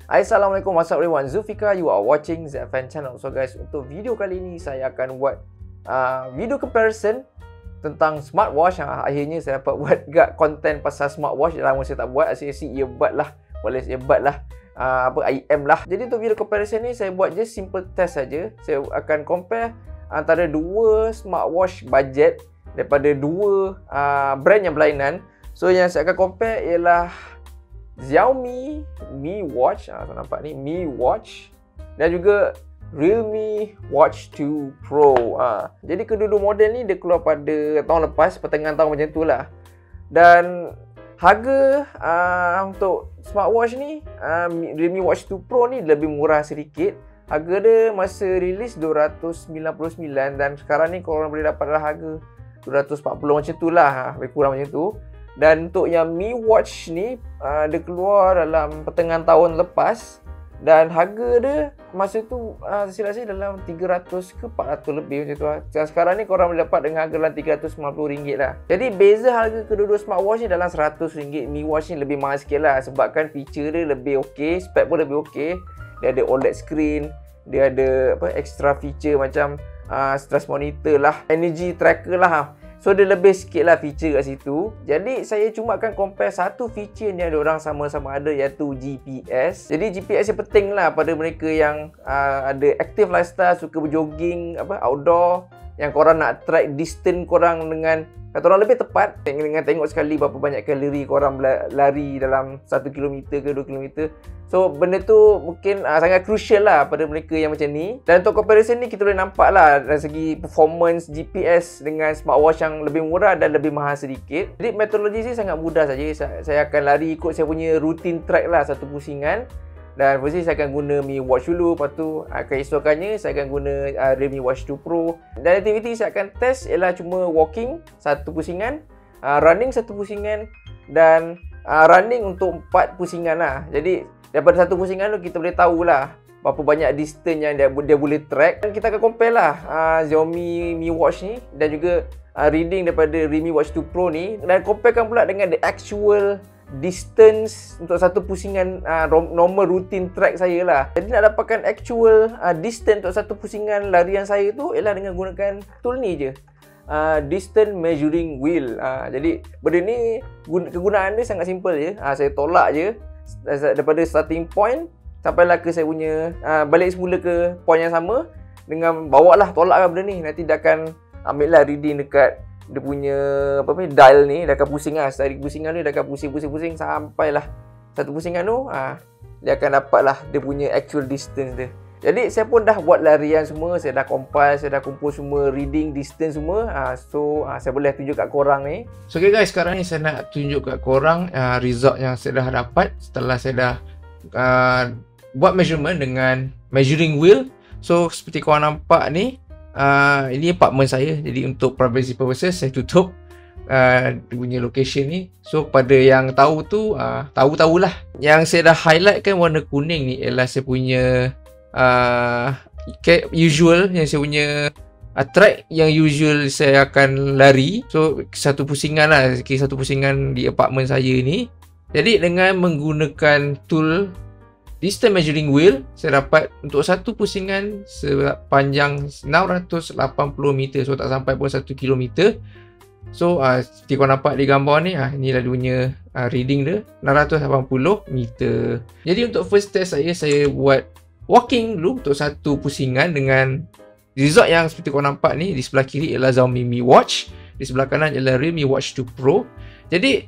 Assalamualaikum, what's up everyone, Zulfikar, you are watching ZFN channel. So guys, untuk video kali ini saya akan buat video comparison tentang smartwatch. Akhirnya saya dapat buat gak konten pasal smartwatch. Lama saya tak buat, asyik-asyik earbud lah, wireless earbud lah, IM lah. Jadi untuk video comparison ni saya buat just simple test saja. Saya akan compare antara dua smartwatch budget daripada dua brand yang berlainan. So yang saya akan compare ialah Xiaomi Mi Watch, so nampak ni Mi Watch, dan juga Realme Watch 2 Pro. Jadi kedua-dua model ni dia keluar pada tahun lepas, pertengahan tahun macam tu lah. Dan harga untuk smartwatch ni, Realme Watch 2 Pro ni lebih murah sedikit. Harga dia masa rilis 299 dan sekarang ni korang boleh dapat dalam harga 240 macam tu lah, lebih kurang macam tu. Dan untuk yang Mi Watch ni dia keluar dalam pertengahan tahun lepas dan harga dia masa tu silap saya dalam 300 ke 400 lebih macam tu lah. Sekarang ni korang boleh dapat dengan harga dalam RM350 lah. Jadi beza harga kedua-dua smartwatch ni dalam RM100. Mi Watch ni lebih mahal sikit lah sebabkan feature dia lebih okey, spek pun lebih okey. Dia ada OLED screen, dia ada extra feature macam stress monitor lah, energy tracker lah. So dia lebih sikit lah feature kat situ. Jadi saya cuma akan compare satu feature yang diorang sama-sama ada, iaitu GPS. Jadi GPS yang penting lah pada mereka yang ada active lifestyle, suka berjogging, outdoor, yang korang nak track distance korang dengan, kata orang lebih tepat, dengan tengok sekali berapa banyak kalori korang lari dalam 1 km ke 2 km. So benda tu mungkin sangat crucial lah pada mereka yang macam ni. Dan untuk comparison ni kita boleh nampak lah dari segi performance GPS dengan smartwatch yang lebih murah dan lebih mahal sedikit. Jadi metodologi ni sangat mudah saja. Saya akan lari ikut saya punya routine track lah, satu pusingan. Dan first ni saya akan guna Mi Watch dulu, lepas tu keesokannya saya akan guna Realme Watch 2 Pro. Dan aktiviti saya akan test ialah cuma walking satu pusingan, running satu pusingan, dan running untuk 4 pusingan lah. Jadi daripada satu pusingan tu kita boleh tahulah berapa banyak distance yang dia boleh track. Dan kita akan compare lah Xiaomi Mi Watch ni dan juga reading daripada Realme Watch 2 Pro ni, dan comparekan pula dengan the actual distance untuk satu pusingan normal routine track saya lah. Jadi nak dapatkan actual distance untuk satu pusingan larian saya tu ialah dengan gunakan tool ni je, distance measuring wheel. Jadi benda ni kegunaan dia sangat simple je. Saya tolak je daripada starting point sampailah ke saya punya balik semula ke point yang sama, dengan bawa lah, tolak lah benda ni. Nanti dia akan ambil lah reading dekat dia punya dial ni. Dia akan pusing lah, dari pusingan ni dia akan pusing sampailah satu pusingan tu dia akan dapat lah dia punya actual distance dia. Jadi saya pun dah buat larian semua, saya dah compile, saya dah kumpul semua reading distance semua. So saya boleh tunjuk kat korang ni. So okay guys, sekarang ni saya nak tunjuk kat korang result yang saya dah dapat setelah saya dah buat measurement dengan measuring wheel. So seperti korang nampak ni, ini apartment saya. Jadi untuk privacy purposes saya tutup dia punya location ni. So pada yang tahu tu tahu-tahulah. Yang saya dah highlight kan warna kuning ni ialah saya punya usual, yang saya punya track yang usual saya akan lari. So satu pusingan lah, satu pusingan di apartment saya ni. Jadi dengan menggunakan tool distance measuring wheel, saya dapat untuk satu pusingan sepanjang 680 meter. So tak sampai pun 1 km. So seperti korang nampak di gambar ni, inilah dia punya reading dia, 680 meter. Jadi untuk first test saya buat walking dulu untuk satu pusingan dengan result yang seperti korang nampak ni. Di sebelah kiri ialah Xiaomi Mi Watch, di sebelah kanan ialah Realme Watch 2 Pro. Jadi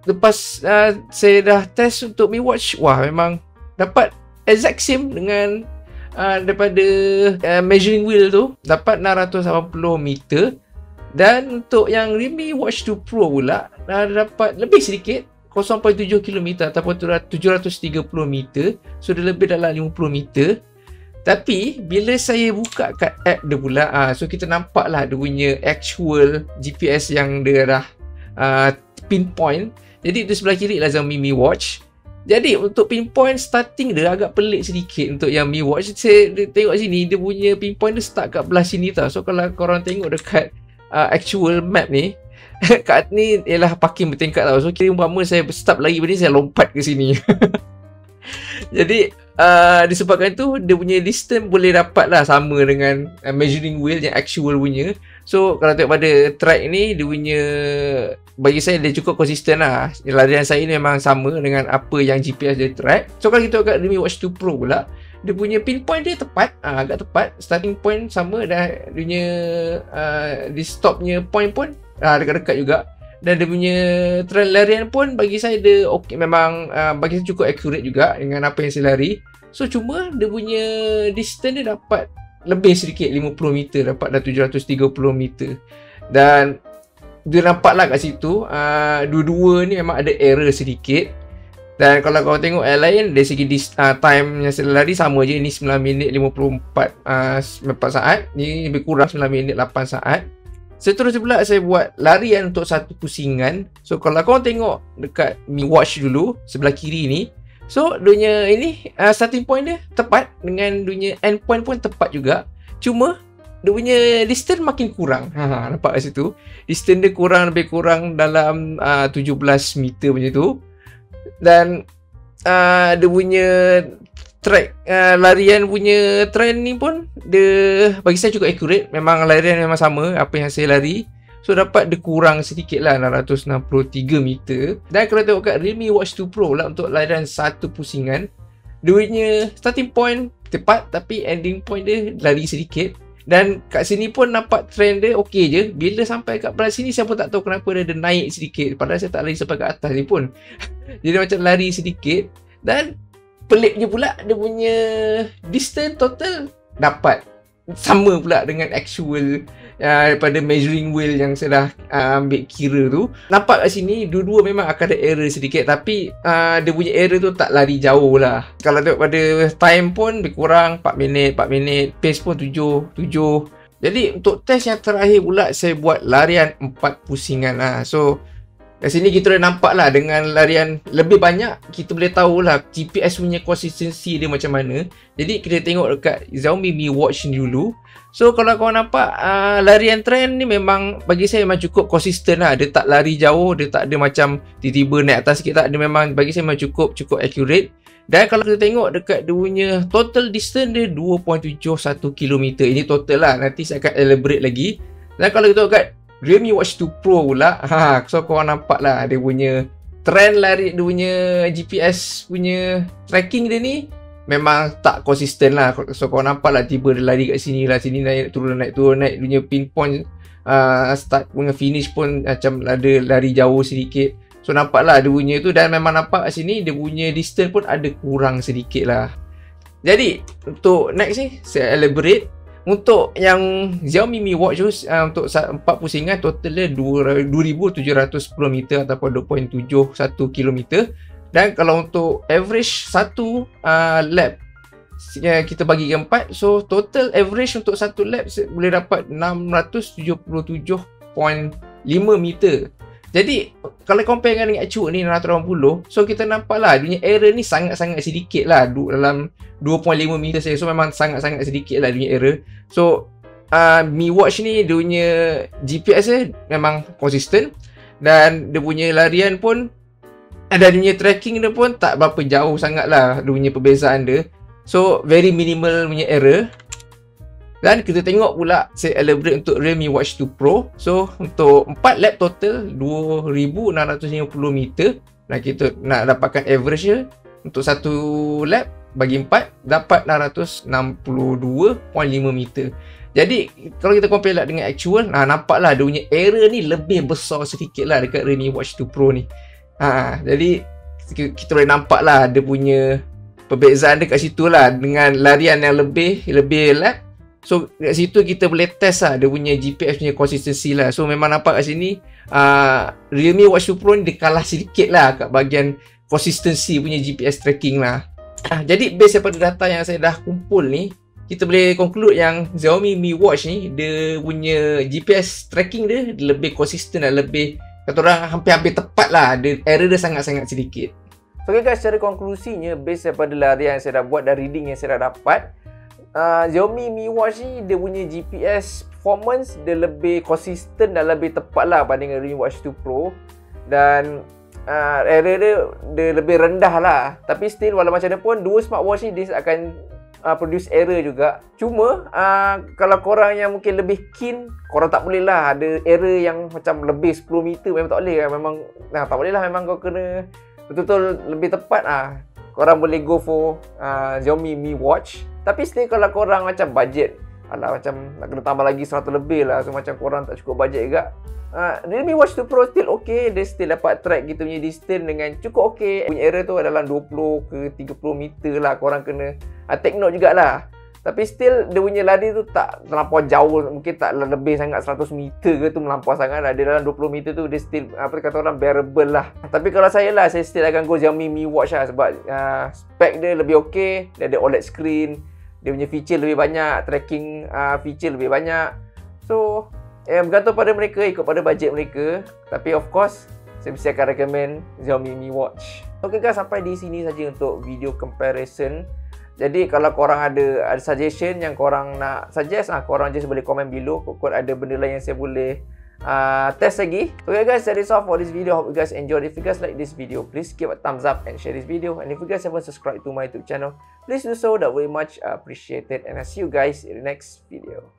lepas saya dah test untuk Mi Watch, wah memang dapat exact same dengan daripada measuring wheel tu, dapat 680 meter. Dan untuk yang Realme Watch 2 Pro pula dapat lebih sedikit, 0.7 km ataupun 730 meter. So dia lebih dalam 50 meter. Tapi bila saya buka kat app dia pula, so kita nampak lah dia punya actual GPS yang dia dah pinpoint. Jadi di sebelah kiri lah Xiaomi Mi Watch. Jadi untuk pinpoint starting dia agak pelik sedikit untuk yang Mi Watch. Saya tengok sini dia punya pinpoint dia start kat belah sini tau. So kalau korang tengok dekat actual map ni, kat ni ialah parking bertingkat tau. So kira umpama saya start lari tadi, saya lompat ke sini. Jadi disebabkan tu dia punya distance boleh dapat lah sama dengan measuring wheel yang actual punya. So kalau tengok pada track ni, dia punya, bagi saya dia cukup konsisten lah. Larian saya ni memang sama dengan apa yang GPS dia track. So kalau kita tengok kat Realme Watch 2 Pro pula, dia punya pinpoint dia tepat, agak tepat. Starting point sama, dan dia punya di stopnya point pun dekat-dekat juga. Dan dia punya trend larian pun bagi saya dia okey, memang bagi saya cukup accurate juga dengan apa yang saya lari. So cuma dia punya distance dia dapat lebih sedikit, 50 meter, dapat dah 730 meter. Dan dia nampak lah kat situ dua-dua ni memang ada error sedikit. Dan kalau kau tengok yang lain, dari segi time yang saya lari sama je. Ni 9 minit 54 saat, ni lebih kurang 9 minit 8 saat. Seterusnya pula saya buat larian untuk satu pusingan. So kalau korang tengok dekat Mi Watch dulu, sebelah kiri ni, so dunia ini starting point dia tepat, dengan dunia end point pun tepat juga. Cuma dia punya distance makin kurang. Nampak kat situ, distance dia kurang, lebih kurang dalam 17 meter macam tu. Dan dia punya track larian punya trend ni pun dia bagi saya cukup accurate. Memang larian memang sama apa yang saya lari. So dapat dia kurang sedikit lah, 663 meter. Dan kalau tengok kat Realme Watch 2 Pro lah, untuk larian satu pusingan, dia punya starting point tepat, tapi ending point dia lari sedikit. Dan kat sini pun nampak trend dia okey je. Bila sampai kat belah sini, saya pun tak tahu kenapa dia naik sedikit, padahal saya tak lari sampai kat atas ni pun. Jadi macam lari sedikit. Dan peliknya pula, dia punya distance total dapat sama pula dengan actual daripada measuring wheel yang saya dah ambil kira tu. Nampak kat sini dua-dua memang akan ada error sedikit, tapi dia punya error tu tak lari jauh lah. Kalau tengok pada time pun lebih kurang 4 minit, pace pun 7. Jadi untuk test yang terakhir pula, saya buat larian 4 pusingan lah. So kat sini kita dah nampak lah, dengan larian lebih banyak, kita boleh tahu lah GPS punya konsistensi dia macam mana. Jadi kita tengok dekat Xiaomi Mi Watch ni dulu. So kalau korang nampak larian trend ni memang bagi saya memang cukup konsisten lah. Dia tak lari jauh, dia tak ada macam tiba-tiba naik atas sikit, tak. Dia memang bagi saya memang cukup accurate. Dan kalau kita tengok dekat dia punya total distance dia 2.71 km. Ini total lah, nanti saya akan elaborate lagi. Dan kalau kita tengok kat Realme Watch 2 Pro pula, so korang nampak lah dia punya trend lari, dia punya GPS punya tracking dia ni memang tak konsisten lah. So korang nampak lah, tiba dia lari kat sini lah, sini naik turun, naik turun, naik. Dia punya pinpoint start punya finish pun macam ada lari jauh sedikit. So nampak lah dia punya tu. Dan memang nampak kat sini dia punya distance pun ada kurang sedikit lah. Jadi untuk next ni saya elaborate. Untuk yang Xiaomi Mi Watch tu, untuk 4 pusingan total dia 2,710 meter ataupun 2.71 km. Dan kalau untuk average satu lap kita bagi 4, so total average untuk satu lap boleh dapat 677.5 meter. Jadi kalau compare dengan actual ni 680, so kita nampak lah dunia error ni sangat-sangat sedikit lah, dalam 2.5 meter saya. So memang sangat-sangat sedikit lah dunia error. So Mi Watch ni dia punya GPS dia memang konsisten, dan dia punya larian pun, dan dia punya tracking dia pun tak berapa jauh sangat lah dia punya perbezaan dia. So very minimal punya error. Dan kita tengok pula, saya elaborate untuk Realme Watch 2 Pro. So untuk 4 lap total 2,650 meter. Dan kita nak dapatkan average dia, untuk satu lap bagi 4 dapat 662.5 meter. Jadi kalau kita compare lah dengan actual, nampaklah dia punya error ni lebih besar sedikit lah dekat Realme Watch 2 Pro ni. Jadi kita boleh nampak lah dia punya perbezaan dia kat situ lah, dengan larian yang lebih lap. So kat situ kita boleh test lah dia punya GPS punya konsistensi lah. So memang nampak kat sini Realme Watch 2 Pro ni dia kalah sedikit lah kat bahagian konsistensi punya GPS tracking lah. Jadi based daripada data yang saya dah kumpul ni, kita boleh conclude yang Xiaomi Mi Watch ni dia punya GPS tracking dia lebih konsisten dan lebih, kata orang, hampir-hampir tepat lah. Error dia sangat-sangat sedikit. So okay guys, secara konklusinya based daripada larian yang saya dah buat dan reading yang saya dah dapat, Xiaomi Mi Watch ni dia punya GPS performance dia lebih konsisten dan lebih tepat lah banding Realme Watch 2 Pro. Dan error dia lebih rendah lah. Tapi still walau macam mana pun, dua smartwatch ni dia akan produce error juga. Cuma kalau korang yang mungkin lebih keen, korang tak boleh lah ada error yang macam lebih 10 meter, memang tak boleh lah. Memang tak boleh lah, memang kau kena betul-betul lebih tepat korang boleh go for Xiaomi Mi Watch. Tapi still kalau korang macam budget, macam nak kena tambah lagi 100 lebih lah, so macam korang tak cukup budget juga, Realme Watch 2 Pro still okay. Dia still dapat track gitu punya distance dengan cukup okay. Punya error tu dalam 20 ke 30 meter lah. Korang kena take note jugalah. Tapi still dia punya lari tu tak terlampau jauh. Mungkin tak lebih sangat 100 meter ke tu, melampau sangat lah. Dia dalam 20 meter tu dia still kata orang bearable lah. Tapi kalau saya lah, saya still akan go Xiaomi Mi Watch lah. Sebab spek dia lebih okay. Dia ada OLED screen, dia punya feature lebih banyak, tracking feature lebih banyak. So bergantung pada mereka, ikut pada budget mereka. Tapi of course saya mesti akan recommend Xiaomi Mi Watch. Okay guys, sampai di sini saja untuk video comparison. Jadi kalau korang ada suggestion yang korang nak suggest, korang just boleh komen below. Kok ada benda lain yang saya boleh test lagi. Okay guys, that is all for this video. Hope you guys enjoyed. If you guys like this video, please give a thumbs up and share this video. And if you guys haven't subscribed to my YouTube channel, please do so. That will be much appreciated. And I'll see you guys in the next video.